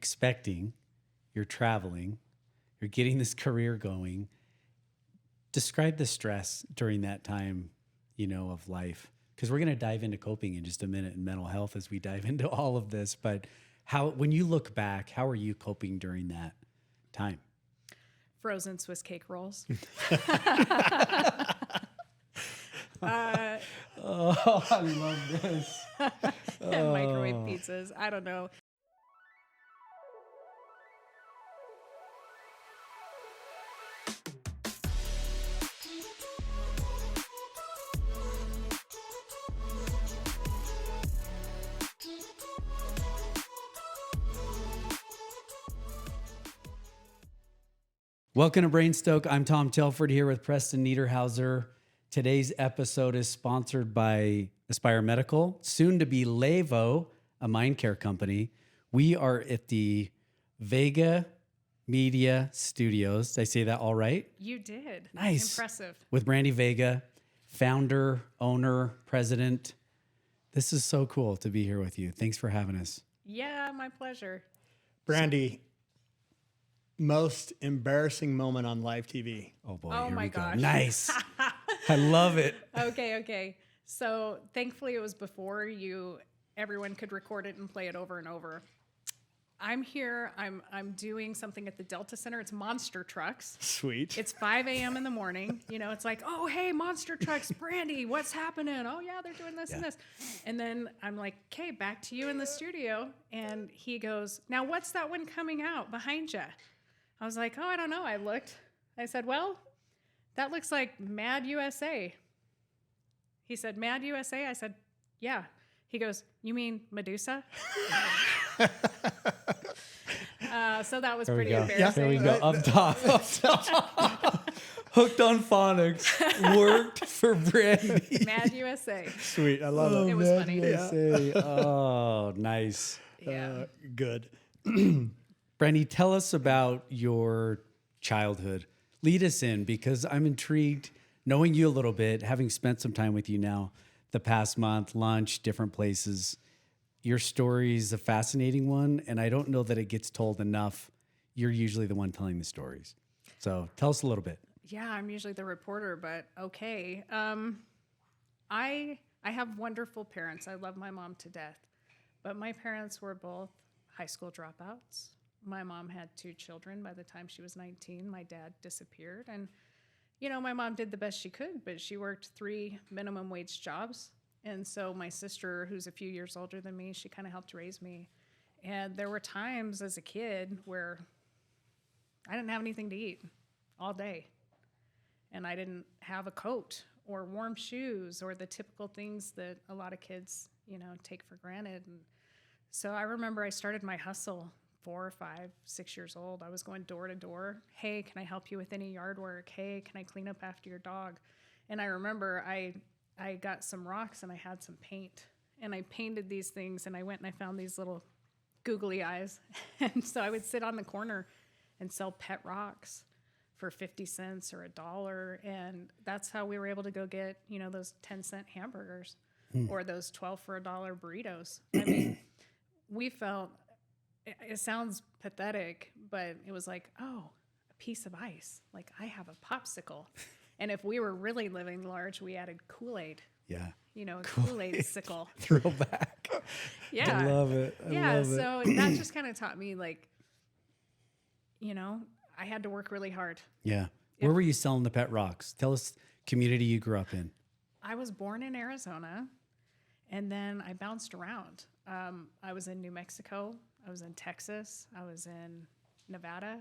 expecting, you're traveling, you're getting this career going. Describe the stress during that time, of life. Because we're going to dive into coping in just a minute and mental health as we dive into all of this. But when you look back, how are you coping during that time? Frozen Swiss cake rolls. Oh, I love this. And microwave pizzas. I don't know. Welcome to Brain Stoke. I'm Tom Telford here with Preston Niederhauser. Today's episode is sponsored by Aspire Medical, soon to be Levo, a mind care company. We are at the Vega Media Studios. Did I say that all right? You did. Nice. Impressive. With Brandy Vega, founder, owner, president. This is so cool to be here with you. Thanks for having us. Yeah, my pleasure. Brandy, most embarrassing moment on live TV. Oh boy, Oh here my we go. gosh. Nice. I love it. Okay. So thankfully it was before everyone could record it and play it over and over. I'm here, I'm doing something at the Delta Center. It's monster trucks. Sweet. It's 5 a.m. in the morning. It's like, oh, hey, monster trucks, Brandy, what's happening? Oh yeah, they're doing this and this. And then I'm like, okay, back to you in the studio. And he goes, now what's that one coming out behind you? I was like, oh, I don't know. I looked. I said, well, that looks like Mad USA. He said, Mad USA? I said, yeah. He goes, you mean Medusa? So that was pretty embarrassing. There we go. Up top. Hooked on phonics. Worked for Brandy. Mad USA. Sweet. I love it. It was funny. USA. Oh, nice. Yeah. Good. Brandy, tell us about your childhood. Lead us in, because I'm intrigued, knowing you a little bit, having spent some time with you now the past month, lunch, different places. Your story is a fascinating one, and I don't know that it gets told enough. You're usually the one telling the stories. So tell us a little bit. Yeah, I'm usually the reporter, but okay. I have wonderful parents. I love my mom to death. But my parents were both high school dropouts. My mom had 2 children by the time she was 19. My dad disappeared. And, my mom did the best she could, but she worked 3 minimum wage jobs. And so my sister, who's a few years older than me, she kind of helped raise me. And there were times as a kid where I didn't have anything to eat all day. And I didn't have a coat or warm shoes or the typical things that a lot of kids, take for granted. And so I remember I started my hustle 4 or 5, 6 years old. I was going door to door. Hey, can I help you with any yard work? Hey, can I clean up after your dog? And I remember I got some rocks and I had some paint. And I painted these things and I went and I found these little googly eyes. And so I would sit on the corner and sell pet rocks for 50 cents or $1. And that's how we were able to go get, those 10-cent hamburgers or those 12 for $1 burritos. I mean, we felt, it sounds pathetic, but it was like, oh, a piece of ice. Like I have a popsicle. And if we were really living large, we added Kool-Aid. Yeah. A Kool-Aid sickle. Throwback. Yeah. I love it. I love so that just kind of taught me, like, I had to work really hard. Yeah. Where were you selling the pet rocks? Tell us community you grew up in. I was born in Arizona, and then I bounced around. I was in New Mexico. I was in Texas. I was in Nevada,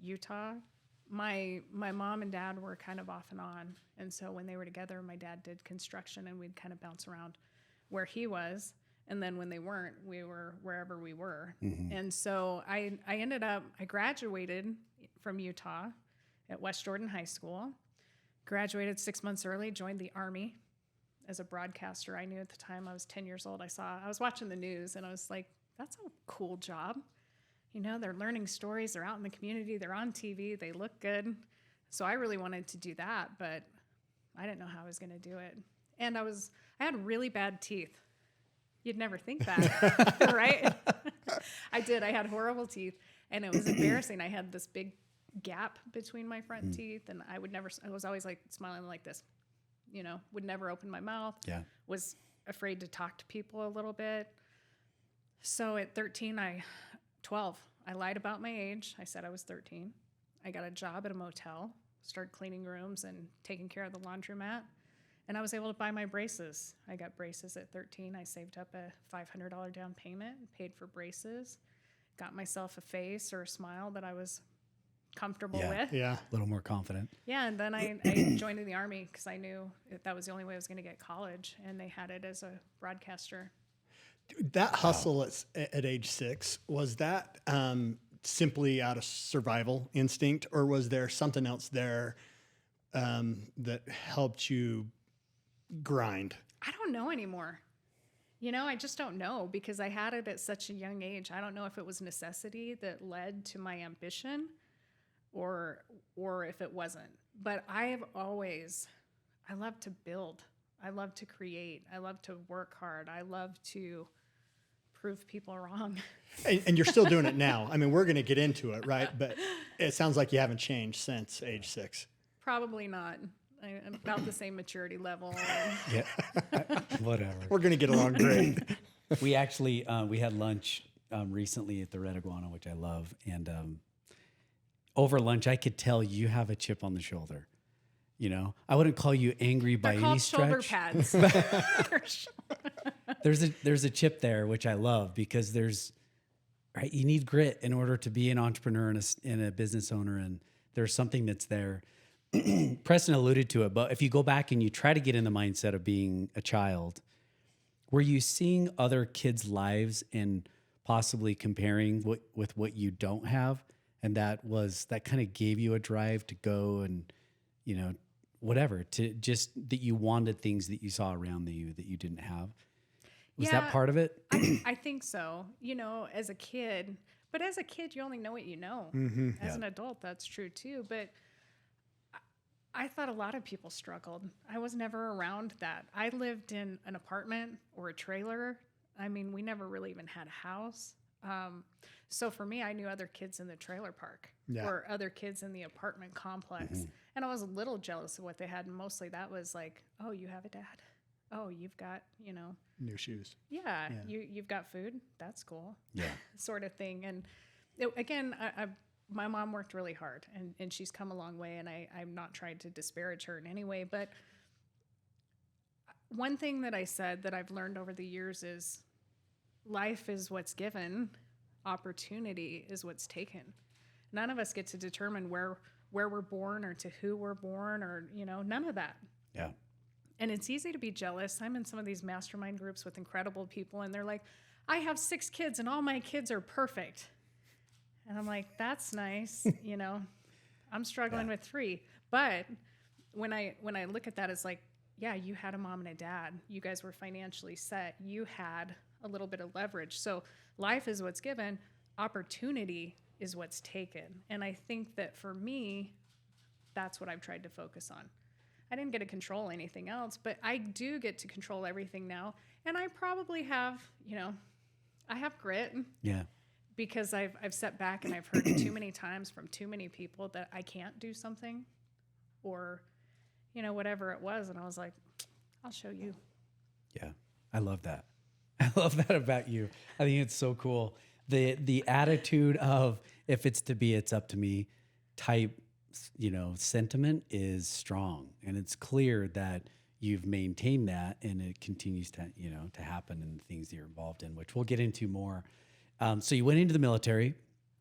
Utah. My mom and dad were kind of off and on. And so when they were together, my dad did construction and we'd kind of bounce around where he was. And then when they weren't, we were wherever we were. Mm-hmm. And so I graduated from Utah at West Jordan High School, graduated 6 months early, joined the Army as a broadcaster. I knew at the time I was 10 years old. I was watching the news and I was like, that's a cool job. They're learning stories. They're out in the community. They're on TV. They look good. So I really wanted to do that, but I didn't know how I was going to do it. And I had really bad teeth. You'd never think that, right? I did. I had horrible teeth, and it was embarrassing. I had this big gap between my front teeth, and I was always like smiling like this, would never open my mouth. Yeah. Was afraid to talk to people a little bit. So at 12, I lied about my age. I said I was 13. I got a job at a motel, started cleaning rooms and taking care of the laundromat. And I was able to buy my braces. I got braces at 13. I saved up a $500 down payment, paid for braces, got myself a face or a smile that I was comfortable with. Yeah. A little more confident. Yeah, and then I joined in the Army because I knew that was the only way I was going to get college, and they had it as a broadcaster. That hustle at age 6, was that simply out of survival instinct, or was there something else there that helped you grind? I don't know anymore. I just don't know because I had it at such a young age. I don't know if it was necessity that led to my ambition or if it wasn't. But I love to build. I love to create. I love to work hard. I love to prove people wrong. And you're still doing it now. I mean, we're going to get into it, right? But it sounds like you haven't changed since age 6. Probably not. I'm about the same maturity level. Yeah. Whatever. We're going to get along great. We actually, we had lunch recently at the Red Iguana, which I love. And over lunch, I could tell you have a chip on the shoulder. I wouldn't call you angry by They're any called shoulder stretch. pads. There's a chip there, which I love because right, you need grit in order to be an entrepreneur and a business owner. And there's something that's there. Preston alluded to it, but if you go back and you try to get in the mindset of being a child, were you seeing other kids' lives and possibly comparing with what you don't have? And that kind of gave you a drive to go and, whatever, to just that you wanted things that you saw around you that you didn't have. Was that part of it? I think so. As a kid, but as a kid, you only know what you know. As an adult, that's true too. But I thought a lot of people struggled. I was never around that. I lived in an apartment or a trailer. I mean, we never really even had a house. So for me, I knew other kids in the trailer park or other kids in the apartment complex. And I was a little jealous of what they had. And mostly that was like, oh, you have a dad. Oh, you've got, New shoes. Yeah. You've got food. That's cool. Yeah. Sort of thing. And again, my mom worked really hard and she's come a long way, and I'm not trying to disparage her in any way. But one thing that I said that I've learned over the years is life is what's given. Opportunity is what's taken. None of us get to determine where we're born or to who we're born or, none of that. Yeah. And it's easy to be jealous. I'm in some of these mastermind groups with incredible people, and they're like, I have 6 kids and all my kids are perfect. And I'm like, that's nice. I'm struggling with 3. But when I look at that, it's like, yeah, you had a mom and a dad. You guys were financially set. You had a little bit of leverage. So life is what's given. Opportunity is what's taken. And I think that for me, that's what I've tried to focus on. I didn't get to control anything else, but I do get to control everything now. And I probably have, I have grit. Yeah. Because I've sat back and I've heard too many times from too many people that I can't do something or, whatever it was. And I was like, I'll show you. Yeah. I love that. I love that about you. I think it's so cool. The attitude of if it's to be, it's up to me type, sentiment is strong. And it's clear that you've maintained that and it continues to, to happen in the things that you're involved in, which we'll get into more. So you went into the military,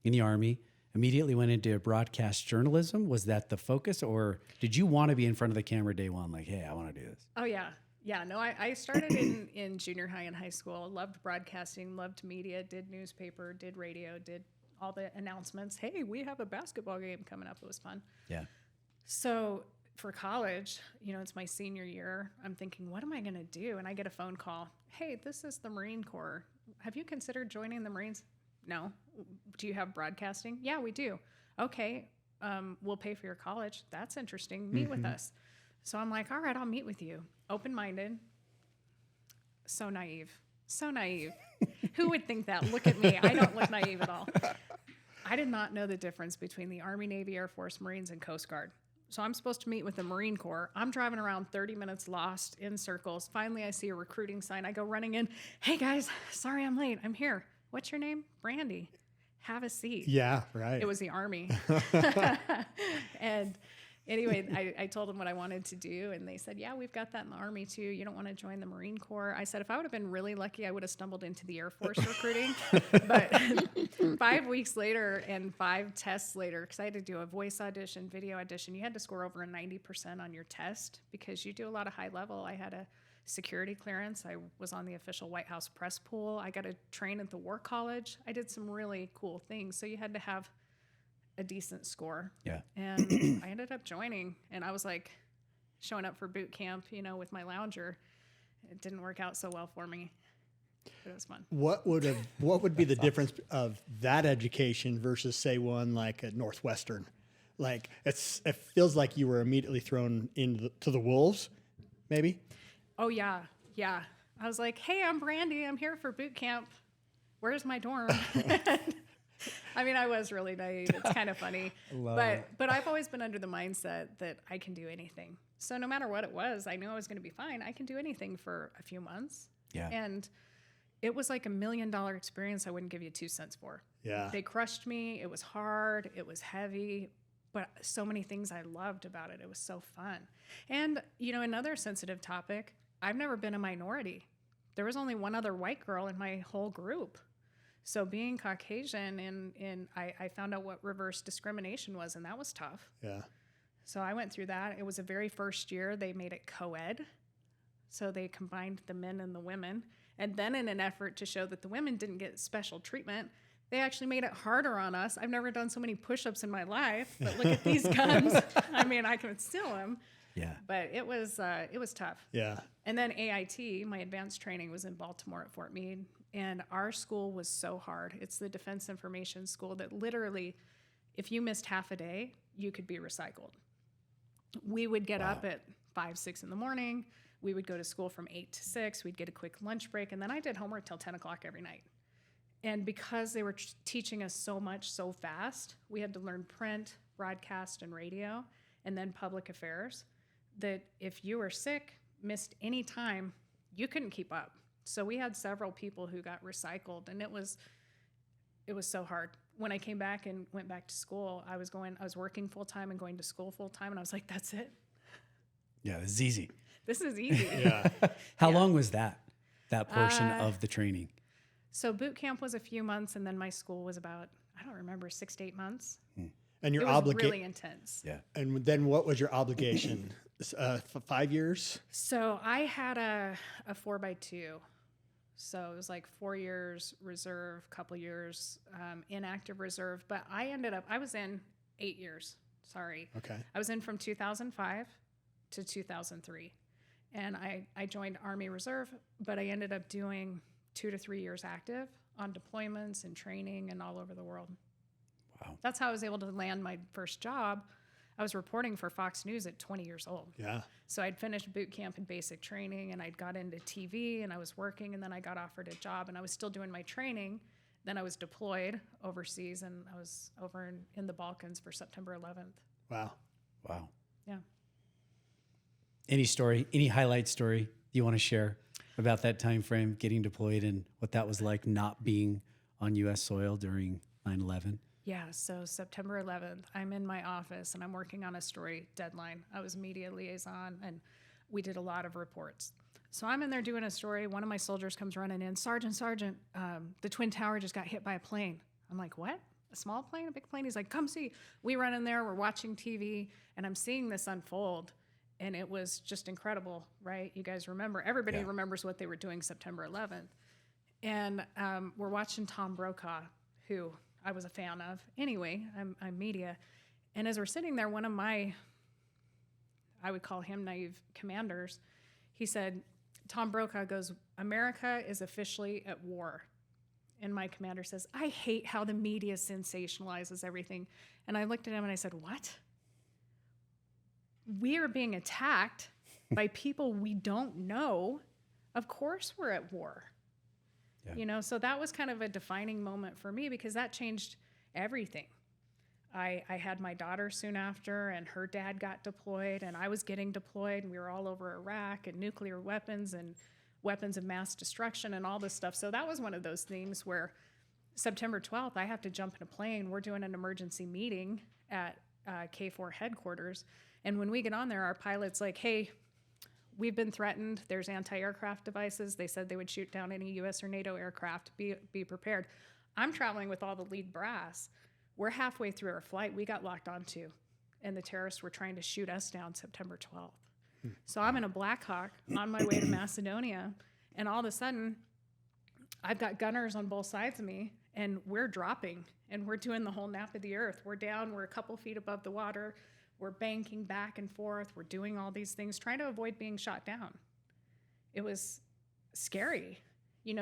in the Army, immediately went into broadcast journalism. Was that the focus, or did you want to be in front of the camera day one? Like, hey, I want to do this. Oh yeah. Yeah. No, I started in junior high and high school, loved broadcasting, loved media, did newspaper, did radio, did all the announcements. Hey, we have a basketball game coming up. It was fun. Yeah. So for college, it's my senior year. I'm thinking, what am I going to do? And I get a phone call. Hey, this is the Marine Corps. Have you considered joining the Marines? No. Do you have broadcasting? Yeah, we do. Okay. We'll pay for your college. That's interesting. Meet with us. So I'm like, all right, I'll meet with you. Open-minded. So naive. So naive. Who would think that? Look at me. I don't look naive at all. I did not know the difference between the Army, Navy, Air Force, Marines, and Coast Guard. So I'm supposed to meet with the Marine Corps. I'm driving around 30 minutes lost in circles. Finally, I see a recruiting sign. I go running in. Hey, guys, sorry I'm late. I'm here. What's your name? Brandy. Have a seat. Yeah, right. It was the Army. And anyway, I told them what I wanted to do, and they said, yeah, we've got that in the Army too. You don't want to join the Marine Corps? I said, if I would have been really lucky, I would have stumbled into the Air Force recruiting. But 5 weeks later and 5 tests later, because I had to do a voice audition, video audition, you had to score over a 90% on your test because you do a lot of high level. I had a security clearance. I was on the official White House press pool. I got to train at the War College. I did some really cool things. So you had to have a decent score. Yeah. And I ended up joining, and I was like showing up for boot camp, you know, with my lounger. It didn't work out so well for me, but it was fun. What would be the difference of that education versus, say, one like at Northwestern? Like it feels like you were immediately thrown into the wolves, maybe. Oh yeah. Yeah. I was like, hey, I'm Brandy. I'm here for boot camp. Where's my dorm? I mean, I was really naive. It's kind of funny. But I've always been under the mindset that I can do anything. So no matter what it was, I knew I was going to be fine. I can do anything for a few months. Yeah. And it was like $1 million experience I wouldn't give you 2 cents for. Yeah. They crushed me. It was hard. It was heavy. But so many things I loved about it. It was so fun. And, you know, another sensitive topic, I've never been a minority. There was only one other white girl in my whole group. So being Caucasian, and I found out what reverse discrimination was, and that was tough. Yeah. So I went through that. It was the very first year they made it co-ed. So they combined the men and the women. And then in an effort to show that the women didn't get special treatment, they actually made it harder on us. I've never done so many push-ups in my life, but look at these guns. I mean, I can steal them. Yeah. But it was tough. Yeah. And then AIT, my advanced training, was in Baltimore at Fort Meade. And our school was so hard. It's the Defense Information School that literally, if you missed half a day, you could be recycled. We would get up at 5, 6 in the morning. We would go to school from 8 to 6. We'd get a quick lunch break. And then I did homework till 10 o'clock every night. And because they were teaching us so much so fast, we had to learn print, broadcast, and radio, and then public affairs, that if you were sick, missed any time, you couldn't keep up. So we had several people who got recycled, and it was so hard. When I came back and went back to school, I was working full time and going to school full time, and I was like, that's it. Yeah, this is easy. This is easy. Yeah. How long was that portion of the training? So boot camp was a few months, and then my school was about, I don't remember, 6 to 8 months. And your It was obligation. really intense. Yeah. And then what was your obligation? 5 years? So I had a 4x2. So it was like 4 years reserve, couple years inactive reserve. But I was in 8 years. Sorry. Okay. I was in from 2005 to 2003. And I joined Army Reserve, but I ended up doing 2 to 3 years active on deployments and training and all over the world. Wow. That's how I was able to land my first job. I was reporting for Fox News at 20 years old. Yeah. So I'd finished boot camp and basic training, and I'd got into TV, and I was working, and then I got offered a job, and I was still doing my training. Then I was deployed overseas, and I was over in the Balkans for September 11th. Wow. Wow. Yeah. Any highlight story you want to share about that time frame, getting deployed, and what that was like not being on U.S. soil during 9/11? Yeah, so September 11th, I'm in my office, and I'm working on a story deadline. I was media liaison, and we did a lot of reports. So I'm in there doing a story. One of my soldiers comes running in. Sergeant, the Twin Tower just got hit by a plane. I'm like, what? A small plane, a big plane? He's like, come see. We run in there. We're watching TV, and I'm seeing this unfold, and it was just incredible, right? You guys remember. Everybody remembers what they were doing September 11th. And we're watching Tom Brokaw, who I was a fan of. Anyway, I'm media. And as we're sitting there, one of my, I would call him naive commanders, he said, Tom Brokaw goes, America is officially at war. And my commander says, I hate how the media sensationalizes everything. And I looked at him and I said, what? We are being attacked by people we don't know. Of course we're at war. Yeah. So that was kind of a defining moment for me because that changed everything. I had my daughter soon after, and her dad got deployed, and I was getting deployed, and we were all over Iraq and nuclear weapons and weapons of mass destruction and all this stuff. So that was one of those things where September 12th, I have to jump in a plane. We're doing an emergency meeting at K4 headquarters. And when we get on there, our pilot's like, hey, we've been threatened. There's anti-aircraft devices. They said they would shoot down any U.S. or NATO aircraft. Be prepared. I'm traveling with all the lead brass. We're halfway through our flight. We got locked onto, and the terrorists were trying to shoot us down September 12th. So I'm in a Black Hawk on my way to Macedonia, and all of a sudden, I've got gunners on both sides of me, and we're dropping, and we're doing the whole nap of the earth. We're down. We're a couple feet above the water. We're banking back and forth. We're doing all these things, trying to avoid being shot down. It was scary,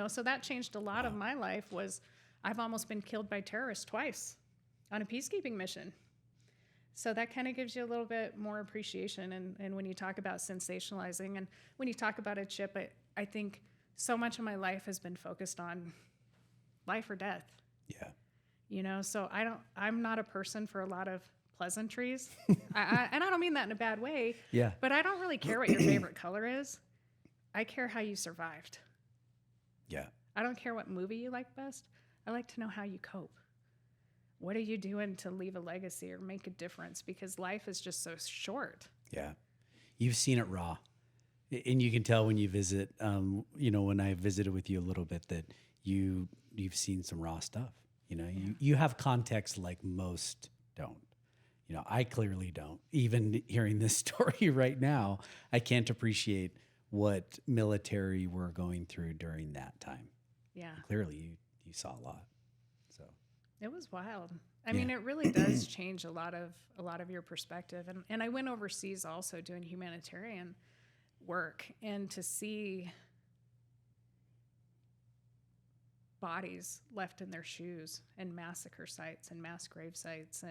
so that changed a lot of my life. I've almost been killed by terrorists twice on a peacekeeping mission. So that kind of gives you a little bit more appreciation. And when you talk about sensationalizing, and when you talk about a chip, I think so much of my life has been focused on life or death. Yeah. So I'm not a person for a lot of pleasantries. And I don't mean that in a bad way. Yeah. But I don't really care what your favorite color is. I care how you survived. Yeah. I don't care what movie you like best. I like to know how you cope. What are you doing to leave a legacy or make a difference? Because life is just so short. Yeah. You've seen it raw. And you can tell when you visit, when I visited with you a little bit, that you've seen some raw stuff. You have context like most don't. I clearly don't. Even hearing this story right now, I can't appreciate what military were going through during that time. Yeah. Clearly, you saw a lot. So it was wild. I mean, it really does change a lot of your perspective. And I went overseas also doing humanitarian work, and to see bodies left in their shoes and massacre sites and mass grave sites.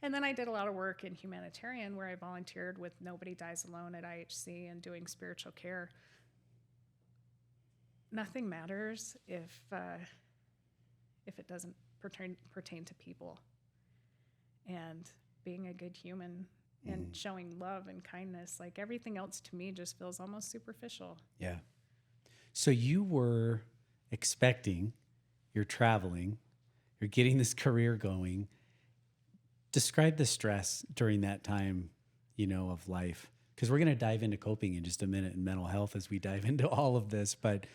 And then I did a lot of work in humanitarian where I volunteered with Nobody Dies Alone at IHC and doing spiritual care. Nothing matters if it doesn't pertain to people. And being a good human and showing love and kindness, like everything else to me just feels almost superficial. Yeah. So you were expecting, you're traveling, you're getting this career going. Describe the stress during that time, of life, because we're going to dive into coping in just a minute and mental health as we dive into all of this. But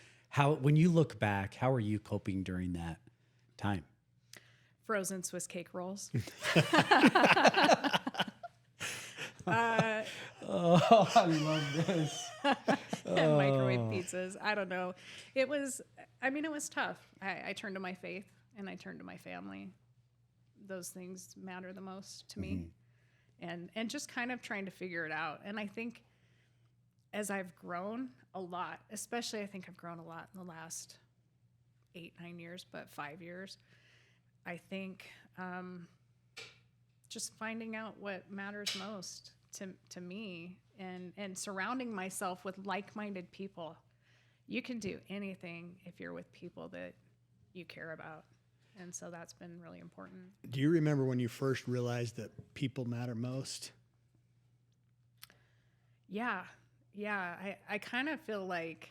when you look back, how are you coping during that time? Frozen Swiss cake rolls. I love this. And microwave pizzas. I don't know. It was tough. I turned to my faith and I turned to my family. Those things matter the most to me. And just kind of trying to figure it out. And I think as I've grown a lot, especially I think I've grown a lot in the last 8-9 years, but 5 years, I think just finding out what matters most to me and surrounding myself with like-minded people. You can do anything if you're with people that you care about. And so that's been really important. Do you remember when you first realized that people matter most? Yeah. I kind of feel like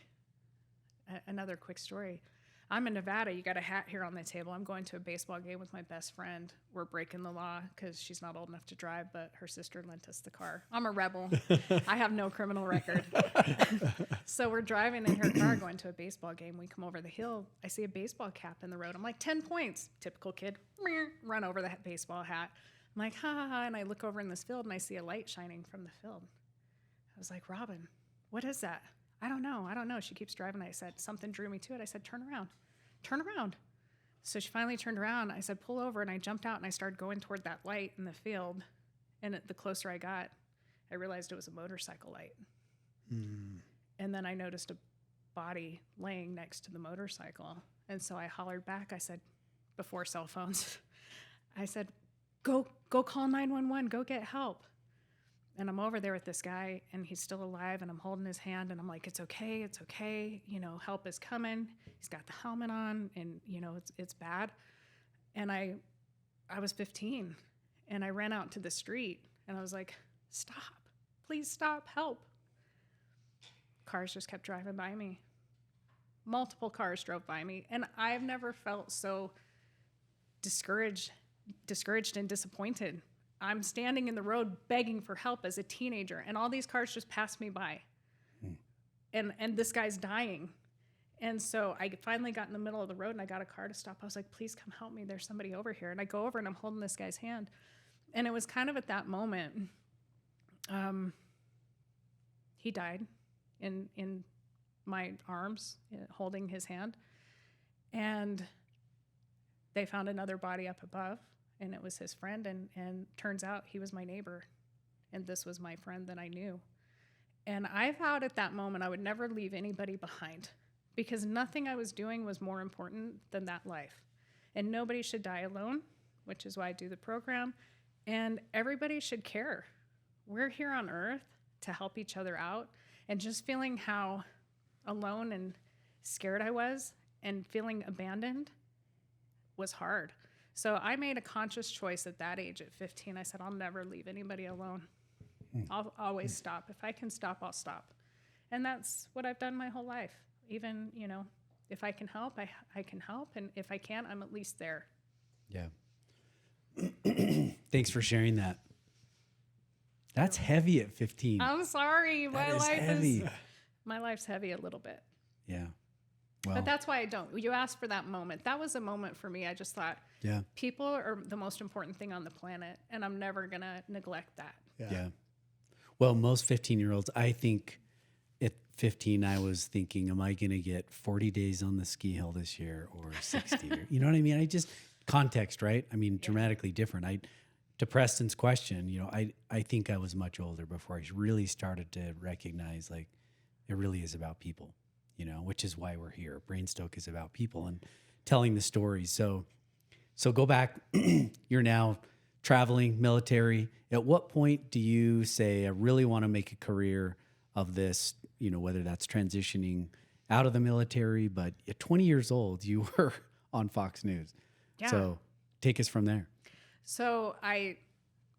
another quick story. I'm in Nevada. You got a hat here on the table. I'm going to a baseball game with my best friend. We're breaking the law because she's not old enough to drive, but her sister lent us the car. I'm a rebel. I have no criminal record. So we're driving in her car going to a baseball game. We come over the hill. I see a baseball cap in the road. I'm like, 10 points. Typical kid. Run over the baseball hat. I'm like, ha, ha, ha. And I look over in this field, and I see a light shining from the field. I was like, Robin, what is that? I don't know. She keeps driving. I said, something drew me to it. I said, turn around. So she finally turned around. I said, pull over. And I jumped out and I started going toward that light in the field. And the closer I got, I realized it was a motorcycle light. And then I noticed a body laying next to the motorcycle. And so I hollered back. I said, before cell phones, I said, go call 911, go get help. And I'm over there with this guy, and he's still alive, and I'm holding his hand, and I'm like, it's okay, it's okay. You know, help is coming. He's got the helmet on, and, you know, it's bad. And I was 15, and I ran out to the street, and I was like, stop, please stop, help. Cars just kept driving by me. Multiple cars drove by me, and I've never felt so discouraged and disappointed. I'm standing in the road begging for help as a teenager, and all these cars just passed me by. And this guy's dying. And so I finally got in the middle of the road, and I got a car to stop. I was like, please come help me. There's somebody over here. And I go over, and I'm holding this guy's hand. And it was kind of at that moment, he died in my arms, holding his hand. And they found another body up above, and it was his friend, and turns out he was my neighbor, and this was my friend that I knew. And I vowed at that moment I would never leave anybody behind, because nothing I was doing was more important than that life. And nobody should die alone, which is why I do the program, and everybody should care. We're here on earth to help each other out, and just feeling how alone and scared I was and feeling abandoned was hard. So I made a conscious choice at that age, at 15. I said, I'll never leave anybody alone. I'll always stop. If I can stop, I'll stop. And that's what I've done my whole life. Even, you know, if I can help, I can help. And if I can't, I'm at least there. Yeah. Thanks for sharing that. That's heavy at 15. I'm sorry. That is heavy. My life's heavy a little bit. Yeah. Well, But that's why I don't. You asked for that moment. That was a moment for me. I just thought, yeah. people are the most important thing on the planet, and I'm never going to neglect that. Yeah. Well, most 15-year-olds, I think at 15, I was thinking, am I going to get 40 days on the ski hill this year or 60? You know what I mean? I just, context, right? I mean, dramatically different. To Preston's question, you know, I think I was much older before I really started to recognize, like, it really is about people, you know, which is why we're here. Brain Stoke is about people and telling the stories. So go back. You're now traveling, military. At what point do you say, I really want to make a career of this, you know, whether that's transitioning out of the military, but at 20 years old, you were on Fox News. Yeah. So take us from there. So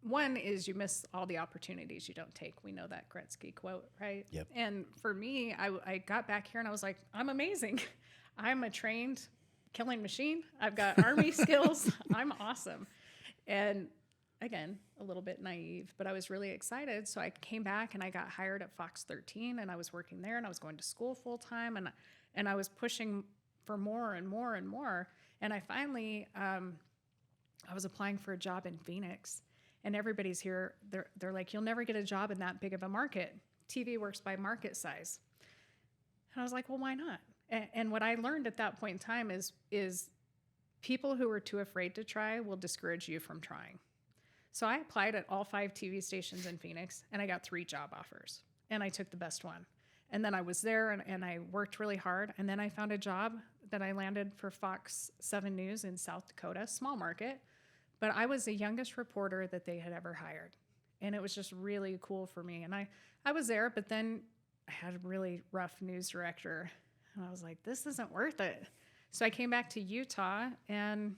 one is you miss all the opportunities you don't take. We know that Gretzky quote, right? Yep. And for me, I got back here and I was like, I'm amazing. I'm a trained killing machine. I've got Army skills. I'm awesome. And again, a little bit naive, but I was really excited. So I came back and I got hired at Fox 13, and I was working there, and I was going to school full time, and I was pushing for more and more and more. And I finally, I was applying for a job in Phoenix, and everybody's here. They're like, you'll never get a job in that big of a market. TV works by market size. And I was like, well, why not? And what I learned at that point in time is people who are too afraid to try will discourage you from trying. So I applied at all 5 TV stations in Phoenix, and I got 3 job offers, and I took the best one. And then I was there, and I worked really hard, and then I found a job that I landed for Fox 7 News in South Dakota, small market, but I was the youngest reporter that they had ever hired, and it was just really cool for me. And I was there, but then I had a really rough news director, and I was like, this isn't worth it. So I came back to Utah, and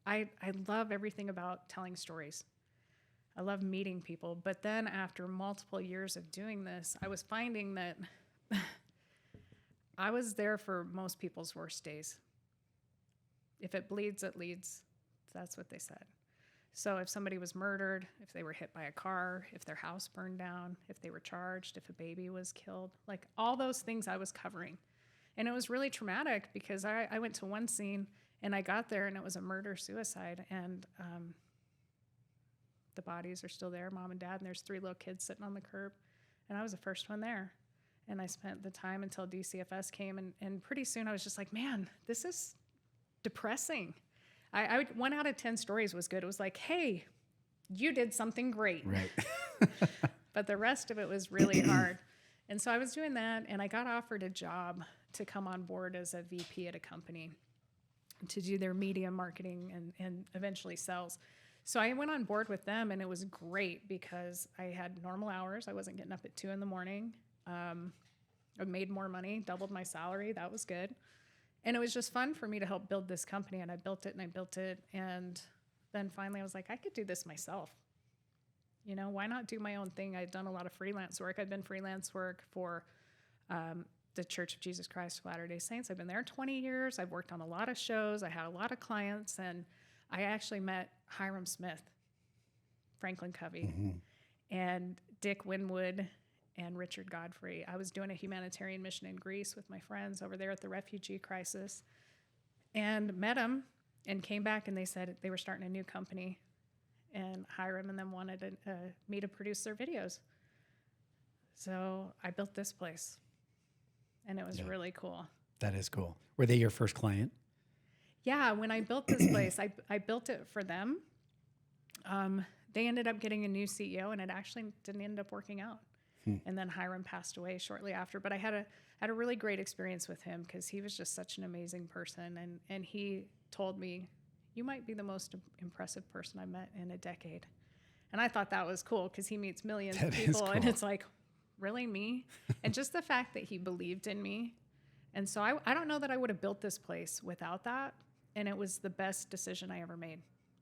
I love everything about telling stories. I love meeting people. But then after multiple years of doing this, I was finding that I was there for most people's worst days. If it bleeds, it leads. That's what they said. So if somebody was murdered, if they were hit by a car, if their house burned down, if they were charged, if a baby was killed, like all those things I was covering. And it was really traumatic because I went to one scene and I got there and it was a murder-suicide, and the bodies are still there, mom and dad, and there's 3 little kids sitting on the curb. And I was the first one there. And I spent the time until DCFS came, and pretty soon I was just like, man, this is depressing. 1 out of 10 stories was good. It was like, hey, you did something great. Right. But the rest of it was really hard. And so I was doing that, and I got offered a job to come on board as a VP at a company to do their media marketing and eventually sales. So I went on board with them, and it was great because I had normal hours. I wasn't getting up at 2 a.m. I made more money, doubled my salary. That was good. And it was just fun for me to help build this company. And I built it and I built it. And then finally I was like, I could do this myself. You know, why not do my own thing? I'd done a lot of freelance work. I've been freelance work for the Church of Jesus Christ of Latter-day Saints. I've been there 20 years. I've worked on a lot of shows. I had a lot of clients. And I actually met Hiram Smith, Franklin Covey, and Dick Winwood, and Richard Godfrey. I was doing a humanitarian mission in Greece with my friends over there at the refugee crisis, and met them and came back, and they said they were starting a new company, and Hiram and them wanted me to produce their videos. So I built this place, and it was really cool. That is cool. Were they your first client? Yeah, when I built this place, I built it for them. They ended up getting a new CEO, and it actually didn't end up working out. And then Hiram passed away shortly after. But I had a really great experience with him because he was just such an amazing person. And he told me, you might be the most impressive person I met in a decade. And I thought that was cool because he meets millions of people. Cool. And it's like, really, me? And just the fact that he believed in me. And so I don't know that I would have built this place without that. And it was the best decision I ever made.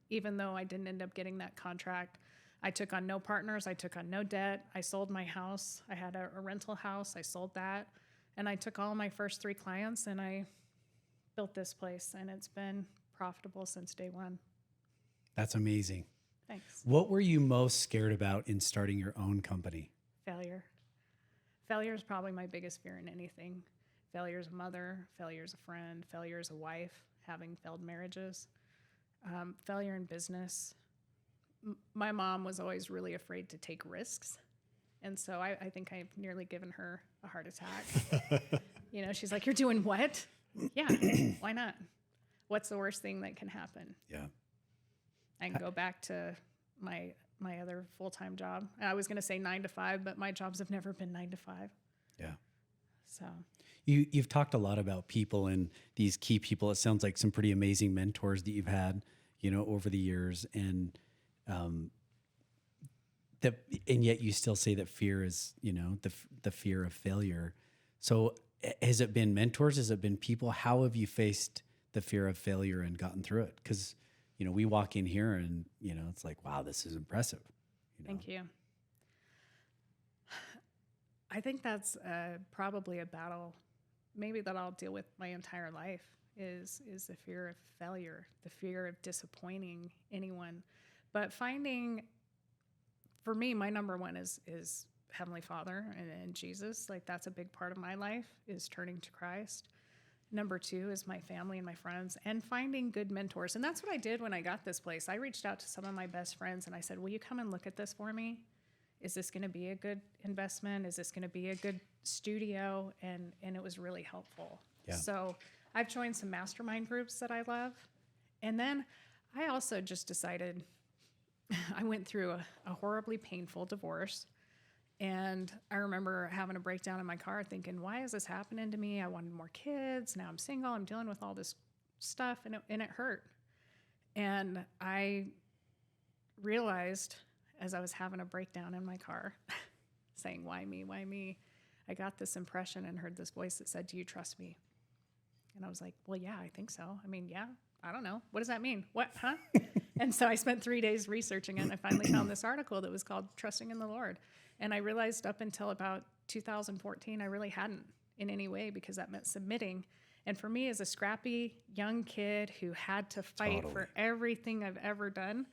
Even though I didn't end up getting that contract, I took on no partners. I took on no debt. I sold my house. I had a rental house. I sold that. And I took all my first 3 clients and I built this place. And it's been profitable since day one. That's amazing. Thanks. What were you most scared about in starting your own company? Failure. Failure is probably my biggest fear in anything. Failure as a mother, failure as a friend, failure as a wife, having failed marriages, failure in business. My mom was always really afraid to take risks. And so I think I've nearly given her a heart attack. You know, she's like, you're doing what? Yeah, why not? What's the worst thing that can happen? Yeah. I can go back to my other full-time job. I was going to say 9 to 5, but my jobs have never been 9 to 5. Yeah. So you've talked a lot about people and these key people. It sounds like some pretty amazing mentors that you've had, you know, over the years. And and yet you still say that fear is, you know, the fear of failure. So has it been mentors? Has it been people? How have you faced the fear of failure and gotten through it? Because, you know, we walk in here and, you know, it's like, wow, this is impressive. You know? Thank you. I think that's probably a battle maybe that I'll deal with my entire life is the fear of failure, the fear of disappointing anyone. But for me, my number one is Heavenly Father and Jesus. Like, that's a big part of my life, is turning to Christ. Number 2 is my family and my friends, and finding good mentors. And that's what I did when I got this place. I reached out to some of my best friends and I said, will you come and look at this for me? Is this going to be a good investment? Is this going to be a good studio? And it was really helpful. Yeah. So I've joined some mastermind groups that I love. And then I also just decided, I went through a horribly painful divorce. And I remember having a breakdown in my car thinking, why is this happening to me? I wanted more kids. Now I'm single. I'm dealing with all this stuff. And it hurt. And I realized as I was having a breakdown in my car, saying, why me? Why me? I got this impression and heard this voice that said, do you trust me? And I was like, well, yeah, I think so. I mean, yeah, I don't know. What does that mean? What, huh? And so I spent 3 days researching it, and I finally found this article that was called Trusting in the Lord. And I realized up until about 2014, I really hadn't in any way, because that meant submitting. And for me, as a scrappy young kid who had to fight for everything I've ever done,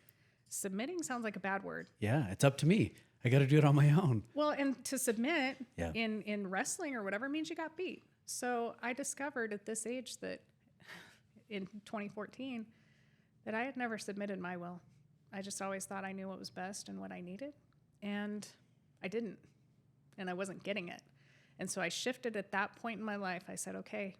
submitting sounds like a bad word. Yeah, it's up to me. I got to do it on my own. Well, and to submit in wrestling or whatever means you got beat. So I discovered at this age that in 2014 that I had never submitted my will. I just always thought I knew what was best and what I needed. And I didn't. And I wasn't getting it. And so I shifted at that point in my life. I said, okay,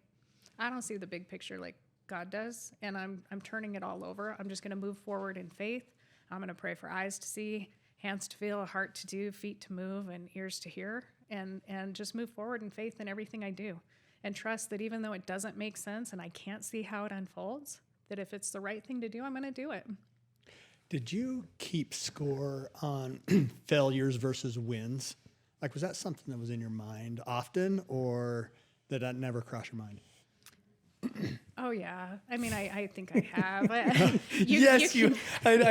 I don't see the big picture like God does. And I'm turning it all over. I'm just going to move forward in faith. I'm going to pray for eyes to see, hands to feel, a heart to do, feet to move, and ears to hear, and just move forward in faith in everything I do. And trust that even though it doesn't make sense and I can't see how it unfolds, that if it's the right thing to do, I'm going to do it. Did you keep score on failures versus wins? Like, was that something that was in your mind often, or did that never cross your mind? Oh yeah. I mean, I think I have. I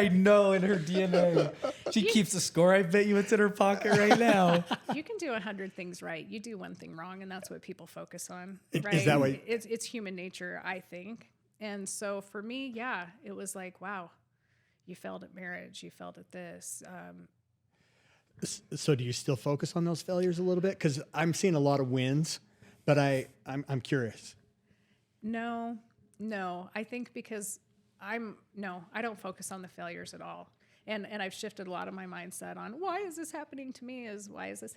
know in her DNA. She keeps a score. I bet you it's in her pocket right now. You can do 100 things right. You do one thing wrong, and that's what people focus on. Is Right? that what- It's human nature, I think. And so for me, yeah, it was like, wow, you failed at marriage. You failed at this. So do you still focus on those failures a little bit? Because I'm seeing a lot of wins, but I'm curious. No. I think because I don't focus on the failures at all. And I've shifted a lot of my mindset on why is this happening to me is why is this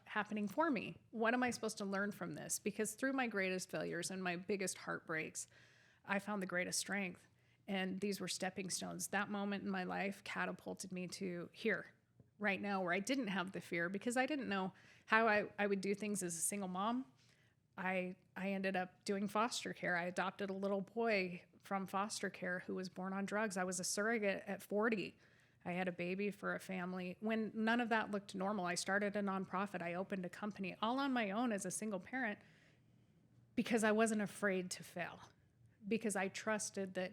happening for me? What am I supposed to learn from this? Because through my greatest failures and my biggest heartbreaks, I found the greatest strength. And these were stepping stones. That moment in my life catapulted me to here, right now, where I didn't have the fear because I didn't know how I would do things as a single mom. I ended up doing foster care. I adopted a little boy from foster care who was born on drugs. I was a surrogate at 40. I had a baby for a family. When none of that looked normal, I started a nonprofit. I opened a company all on my own as a single parent because I wasn't afraid to fail, because I trusted that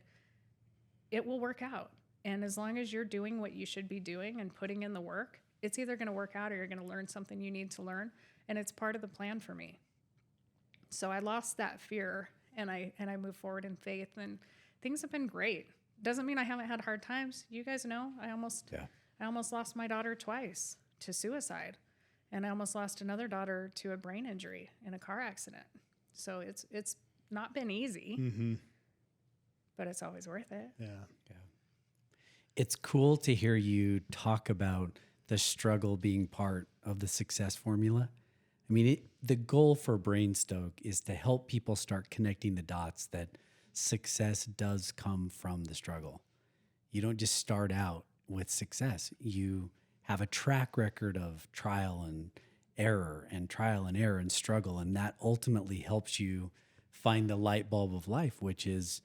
it will work out. And as long as you're doing what you should be doing and putting in the work, it's either going to work out or you're going to learn something you need to learn. And it's part of the plan for me. So I lost that fear and I moved forward in faith, and things have been great. Doesn't mean I haven't had hard times. You guys know I almost lost my daughter twice to suicide, and I almost lost another daughter to a brain injury in a car accident. So it's not been easy, but it's always worth it. Yeah. It's cool to hear you talk about the struggle being part of the success formula. I mean, the goal for Brainstoke is to help people start connecting the dots that success does come from the struggle. You don't just start out with success. You have a track record of trial and error and struggle, and that ultimately helps you find the light bulb of life, which is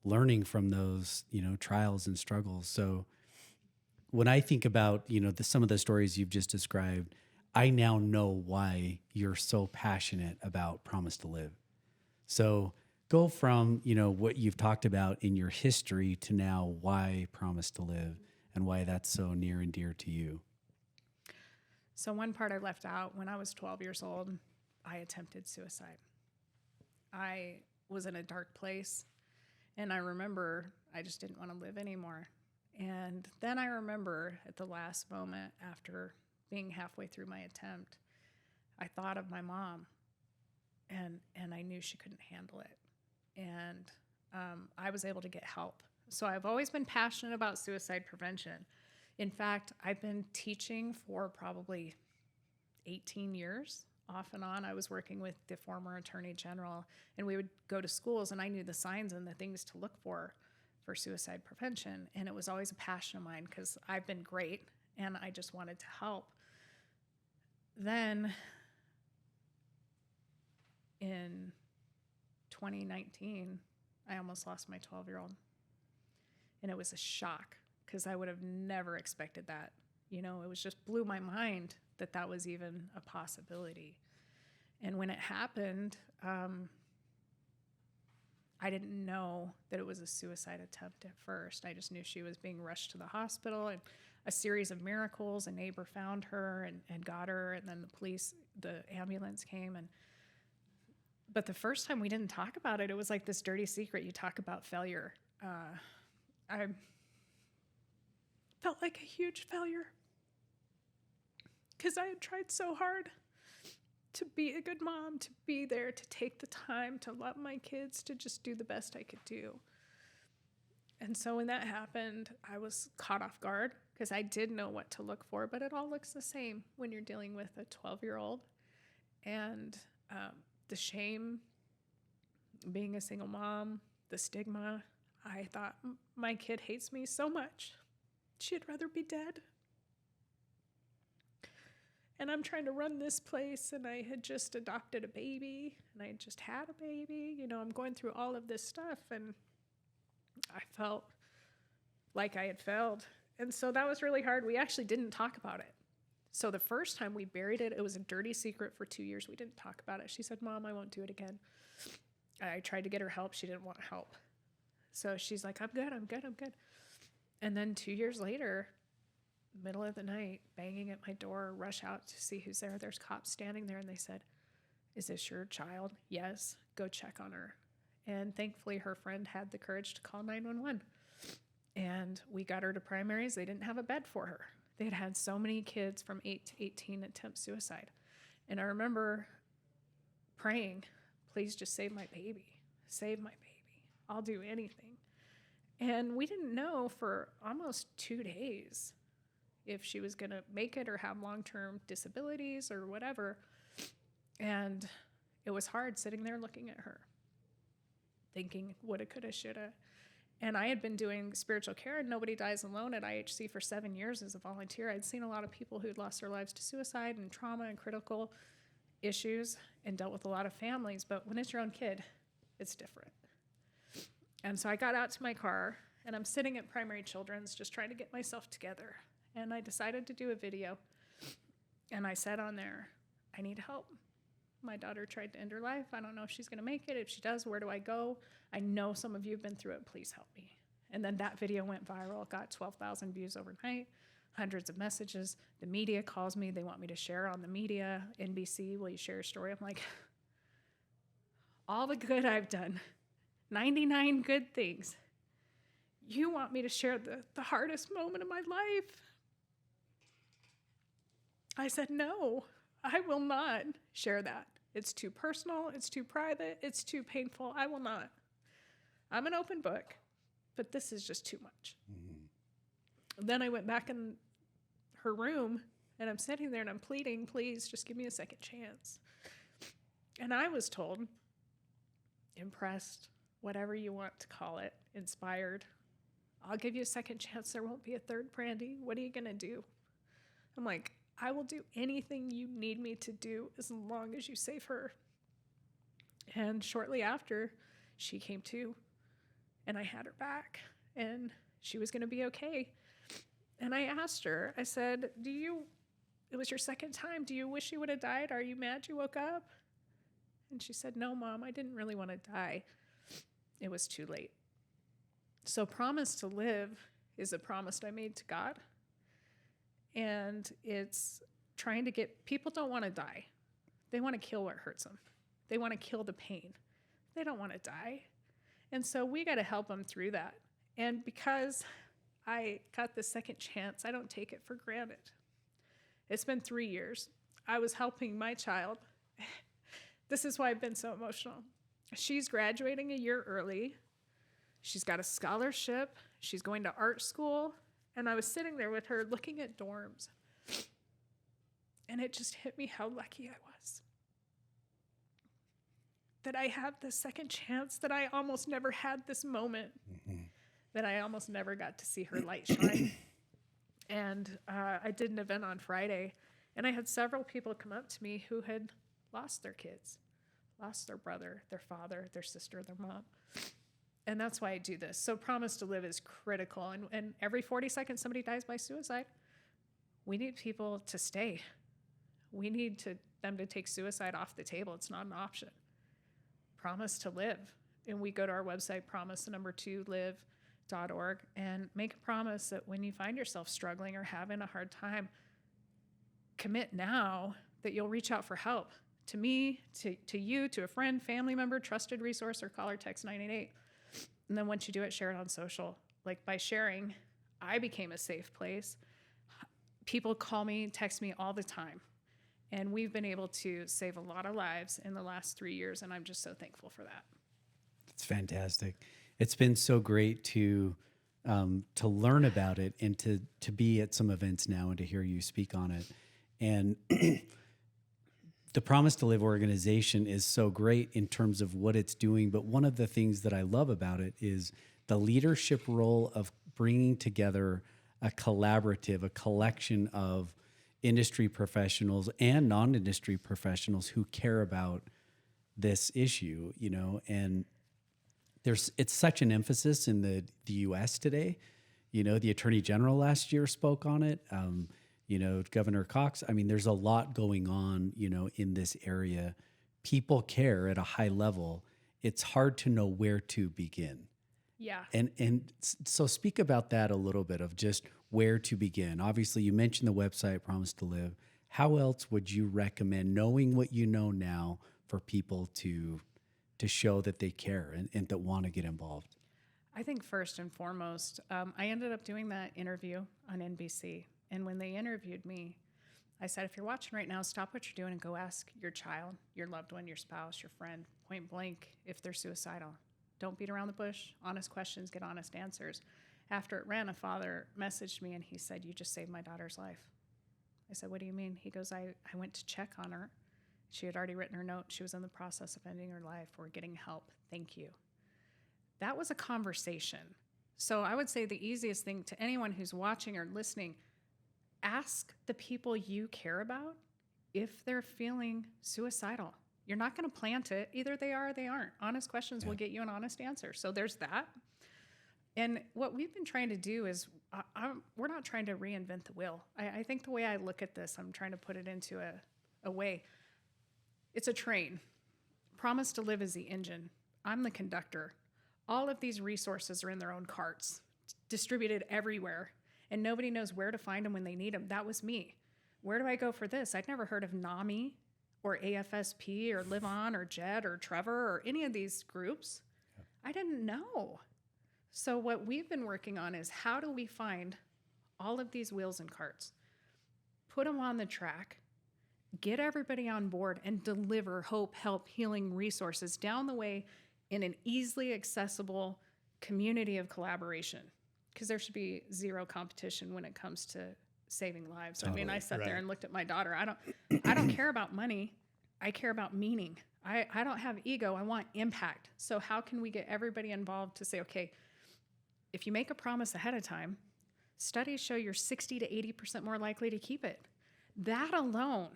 learning from those, trials and struggles. So when I think about, some of the stories you've just described, I now know why you're so passionate about Promise to Live. So go from, what you've talked about in your history to now why Promise to Live and why that's so near and dear to you. So one part I left out, when I was 12 years old, I attempted suicide. I was in a dark place, and I remember I just didn't want to live anymore. And then I remember at the last moment, after being halfway through my attempt, I thought of my mom, and I knew she couldn't handle it. And I was able to get help. So I've always been passionate about suicide prevention. In fact, I've been teaching for probably 18 years. Off and on, I was working with the former Attorney General, and we would go to schools, and I knew the signs and the things to look for suicide prevention. And it was always a passion of mine because I've been great, and I just wanted to help. Then in 2019, I almost lost my 12-year-old. And it was a shock because I would have never expected that. It was just blew my mind that was even a possibility. And when it happened, I didn't know that it was a suicide attempt at first. I just knew she was being rushed to the hospital, and a series of miracles. A neighbor found her and got her, and then the ambulance came. But the first time we didn't talk about it, it was like this dirty secret. You talk about failure. I felt like a huge failure because I had tried so hard to be a good mom, to be there, to take the time to love my kids, to just do the best I could do. And so when that happened, I was caught off guard because I did know what to look for, but it all looks the same when you're dealing with a 12-year-old. And the shame, being a single mom, the stigma, I thought, my kid hates me so much. She'd rather be dead. And I'm trying to run this place, and I had just adopted a baby, and I had just had a baby. I'm going through all of this stuff, and I felt like I had failed. And so that was really hard. We actually didn't talk about it. So the first time we buried it, it was a dirty secret for 2 years. We didn't talk about it. She said, Mom, I won't do it again. I tried to get her help. She didn't want help. So she's like, I'm good. And then 2 years later, middle of the night, banging at my door, rush out to see who's there. There's cops standing there, and they said, is this your child? Yes. Go check on her. And thankfully, her friend had the courage to call 911. And we got her to primaries. They didn't have a bed for her. They had had so many kids from 8 to 18 attempt suicide. And I remember praying, please just save my baby. Save my baby. I'll do anything. And we didn't know for almost 2 days if she was going to make it or have long-term disabilities or whatever. And it was hard sitting there looking at her, thinking woulda, coulda, shoulda. And I had been doing spiritual care, and Nobody Dies Alone at IHC for 7 years as a volunteer. I'd seen a lot of people who'd lost their lives to suicide and trauma and critical issues and dealt with a lot of families. But when it's your own kid, it's different. And so I got out to my car, and I'm sitting at Primary Children's just trying to get myself together. And I decided to do a video. And I said on there, I need help. My daughter tried to end her life. I don't know if she's going to make it. If she does, where do I go? I know some of you have been through it. Please help me. And then that video went viral. It got 12,000 views overnight, hundreds of messages. The media calls me. They want me to share on the media. NBC, will you share your story? I'm like, all the good I've done, 99 good things. You want me to share the hardest moment of my life? I said, no, I will not share that. It's too personal. It's too private. It's too painful. I will not. I'm an open book, but this is just too much. Mm-hmm. Then I went back in her room, and I'm sitting there, and I'm pleading, please, just give me a second chance. And I was told, impressed, whatever you want to call it, inspired, I'll give you a second chance. There won't be a third, Brandy. What are you going to do? I'm like, I will do anything you need me to do as long as you save her. And shortly after, she came to, and I had her back, and she was going to be okay. And I asked her, I said, it was your second time. Do you wish you would have died? Are you mad you woke up? And she said, no, Mom, I didn't really want to die. It was too late. So promise to live is a promise I made to God. And it's trying to get, people don't want to die. They want to kill what hurts them. They want to kill the pain. They don't want to die. And so we got to help them through that. And because I got the second chance, I don't take it for granted. It's been 3 years. I was helping my child. This is why I've been so emotional. She's graduating a year early. She's got a scholarship. She's going to art school. And I was sitting there with her looking at dorms. And it just hit me how lucky I was. That I had this second chance, that I almost never had this moment, that I almost never got to see her light shine. And I did an event on Friday, and I had several people come up to me who had lost their kids, lost their brother, their father, their sister, their mom. And that's why I do this. So promise to live is critical. And every 40 seconds, somebody dies by suicide. We need people to stay. We need them to take suicide off the table. It's not an option. Promise to live. And we go to our website, promise2live.org, and make a promise that when you find yourself struggling or having a hard time, commit now that you'll reach out for help. To me, to you, to a friend, family member, trusted resource, or call or text 988. And then once you do it, share it on social. Like by sharing, I became a safe place. People call me, text me all the time. And we've been able to save a lot of lives in the last 3 years, and I'm just so thankful for that. It's fantastic. It's been so great to learn about it and to be at some events now and to hear you speak on it. And the Promise to Live organization is so great in terms of what it's doing. But one of the things that I love about it is the leadership role of bringing together a collaborative, a collection of industry professionals and non-industry professionals who care about this issue, you know, and it's such an emphasis in the U.S. today, The Attorney General last year spoke on it. Governor Cox. I mean, there's a lot going on, in this area. People care at a high level. It's hard to know where to begin. Yeah. So speak about that a little bit of just where to begin. Obviously, you mentioned the website Promise to Live. How else would you recommend, knowing what you know now, for people to show that they care and that want to get involved? I think first and foremost, I ended up doing that interview on NBC. And when they interviewed me, I said, if you're watching right now, stop what you're doing and go ask your child, your loved one, your spouse, your friend, point blank, if they're suicidal. Don't beat around the bush. Honest questions, get honest answers. After it ran, a father messaged me and he said, you just saved my daughter's life. I said, what do you mean? He goes, I went to check on her. She had already written her note. She was in the process of ending her life. We're getting help. Thank you. That was a conversation. So I would say the easiest thing to anyone who's watching or listening, ask the people you care about if they're feeling suicidal. You're not going to plant it. Either they are or they aren't. Honest questions will get you an honest answer. So there's that. And what we've been trying to do is we're not trying to reinvent the wheel. I think the way I look at this, I'm trying to put it into a way. It's a train. Promise to Live is the engine. I'm the conductor. All of these resources are in their own carts, distributed everywhere, and nobody knows where to find them when they need them. That was me. Where do I go for this? I'd never heard of NAMI or AFSP or Live On or JED or Trevor or any of these groups. I didn't know. So what we've been working on is how do we find all of these wheels and carts, put them on the track, get everybody on board, and deliver hope, help, healing resources down the way in an easily accessible community of collaboration. Because there should be zero competition when it comes to saving lives. Totally. I mean, I sat there and looked at my daughter. I don't care about money. I care about meaning. I don't have ego. I want impact. So how can we get everybody involved to say, okay, if you make a promise ahead of time, studies show you're 60 to 80% more likely to keep it. That alone,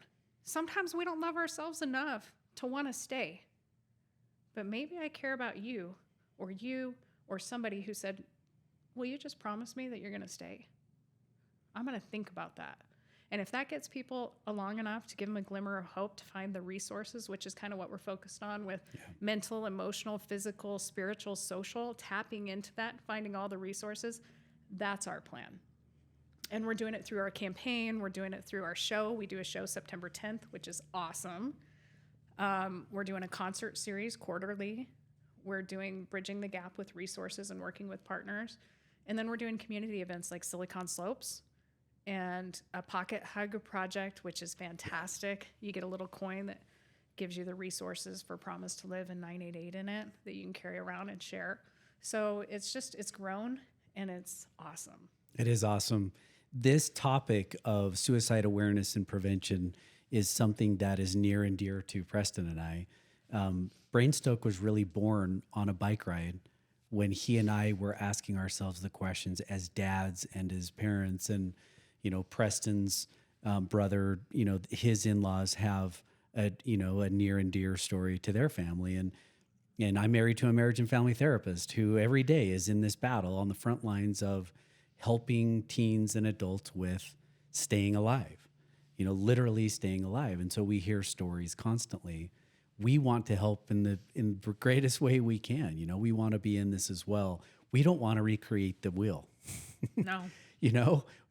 sometimes we don't love ourselves enough to want to stay. But maybe I care about you or somebody who said, will you just promise me that you're going to stay? I'm going to think about that. And if that gets people along enough to give them a glimmer of hope to find the resources, which is kind of what we're focused on with mental, emotional, physical, spiritual, social, tapping into that, finding all the resources, that's our plan. And we're doing it through our campaign. We're doing it through our show. We do a show September 10th, which is awesome. We're doing a concert series quarterly. We're doing Bridging the Gap with resources and working with partners. And then we're doing community events like Silicon Slopes and a Pocket Hug project, which is fantastic. You get a little coin that gives you the resources for Promise to Live and 988 in it that you can carry around and share. So it's grown and it's awesome. It is awesome. This topic of suicide awareness and prevention is something that is near and dear to Preston and I. Brainstoke was really born on a bike ride when he and I were asking ourselves the questions as dads and as parents. And, Preston's brother, his in-laws have a near and dear story to their family. And I'm married to a marriage and family therapist who every day is in this battle on the front lines of helping teens and adults with staying alive, literally staying alive. And so we hear stories constantly. We want to help in the greatest way we can. We want to be in this as well. We don't want to recreate the wheel. No.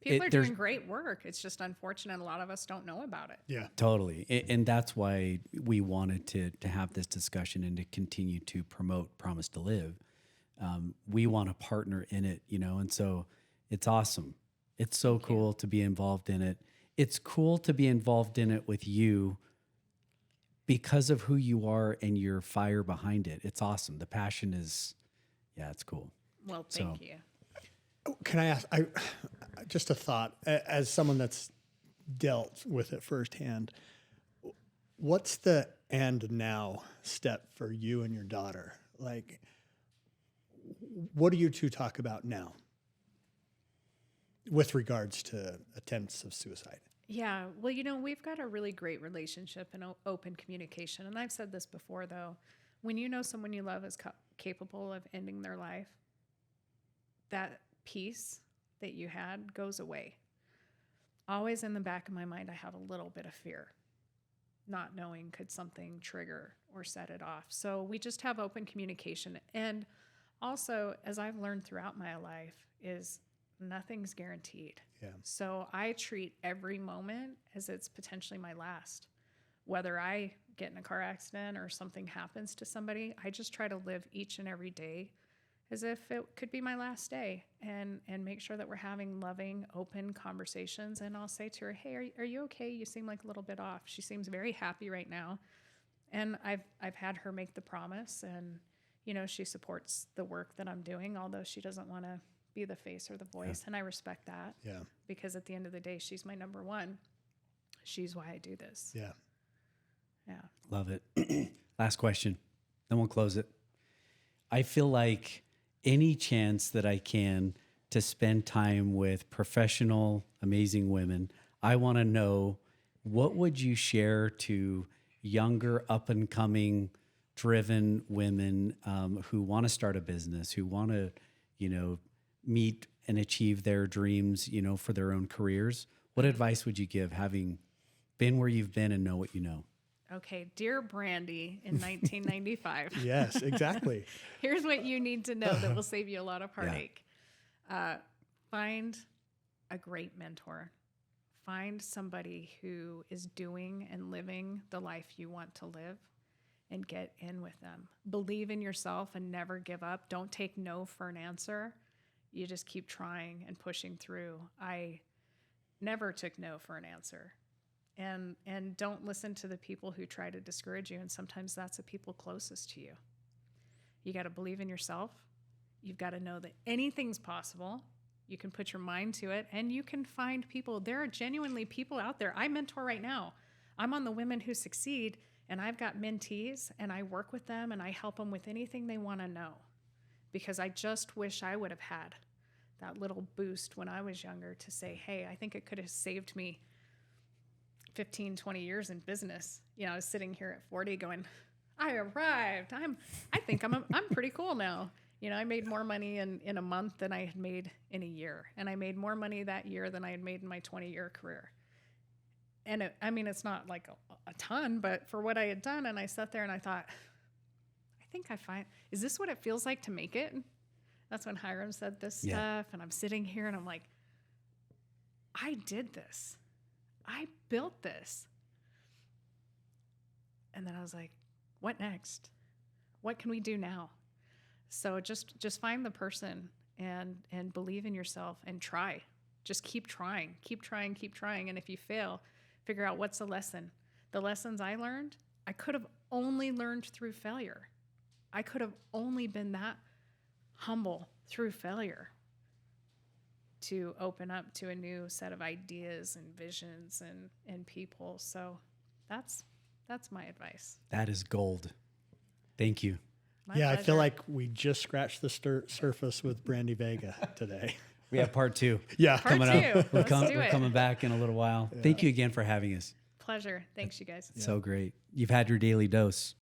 People are doing great work. It's just unfortunate a lot of us don't know about it. Yeah, totally. And that's why we wanted to have this discussion and to continue to promote Promise to Live. We want to partner in it, and so it's awesome. It's so cool to be involved in it. It's cool to be involved in it with you because of who you are and your fire behind it. It's awesome. The passion is, it's cool. Well, thank you. Can I ask, just a thought, as someone that's dealt with it firsthand, what's the and now step for you and your daughter? Like, what do you two talk about now with regards to attempts of suicide? Yeah, well, we've got a really great relationship and open communication. And I've said this before, though. When you know someone you love is capable of ending their life, that peace that you had goes away. Always in the back of my mind, I have a little bit of fear, not knowing could something trigger or set it off. So we just have open communication. And also, as I've learned throughout my life, is nothing's guaranteed. Yeah. So I treat every moment as it's potentially my last. Whether I get in a car accident or something happens to somebody, I just try to live each and every day as if it could be my last day, and make sure that we're having loving, open conversations. And I'll say to her, hey, are you okay? You seem like a little bit off. She seems very happy right now. And I've had her make the promise, and, you know, she supports the work that I'm doing, although she doesn't want to be the face or the voice. And I respect that. Yeah. Because at the end of the day, she's my number one. She's why I do this. Yeah. Yeah. Love it. Last question, then we'll close it. I feel like any chance that I can to spend time with professional, amazing women, I want to know, what would you share to younger, up and coming, driven women who want to start a business, who want to, you know, meet and achieve their dreams, you know, for their own careers? What advice would you give, having been where you've been and know what you know? Okay, dear Brandy in 1995. Yes, exactly. Here's what you need to know that will save you a lot of heartache. Find a great mentor. Find somebody who is doing and living the life you want to live, and get in with them. Believe in yourself and never give up. Don't take no for an answer. You just keep trying and pushing through. I never took no for an answer. And don't listen to the people who try to discourage you. And sometimes that's the people closest to you. You got to believe in yourself. You've got to know that anything's possible. You can put your mind to it, and you can find people. There are genuinely people out there. I mentor right now. I'm on the Women Who Succeed, and I've got mentees, and I work with them, and I help them with anything they want to know, because I just wish I would have had that little boost when I was younger to say, hey, I think it could have saved me 15, 20 years in business. You know, I was sitting here at 40 going, I arrived. I think I'm pretty cool now. You know, I made more money in a month than I had made in a year. And I made more money that year than I had made in my 20-year career. And it's not like a ton, but for what I had done, and I sat there and I thought, is this what it feels like to make it? That's when Hiram said this stuff. And I'm sitting here and I'm like, I did this. I built this. And then I was like, what next? What can we do now? So just find the person and believe in yourself and try. Just keep trying. And if you fail, figure out what's the lesson. The lessons I learned, I could have only learned through failure. I could have only been that humble through failure to open up to a new set of ideas and visions and people. So that's my advice. That is gold. Thank you. My I pleasure. feel like we just scratched the surface with Brandy Vega today. We have part 2. Yeah. Part coming two. up. We're Let's do it. coming back in a little while. Thank you again for having us. Pleasure. Thanks, you guys. So great. You've had your daily dose.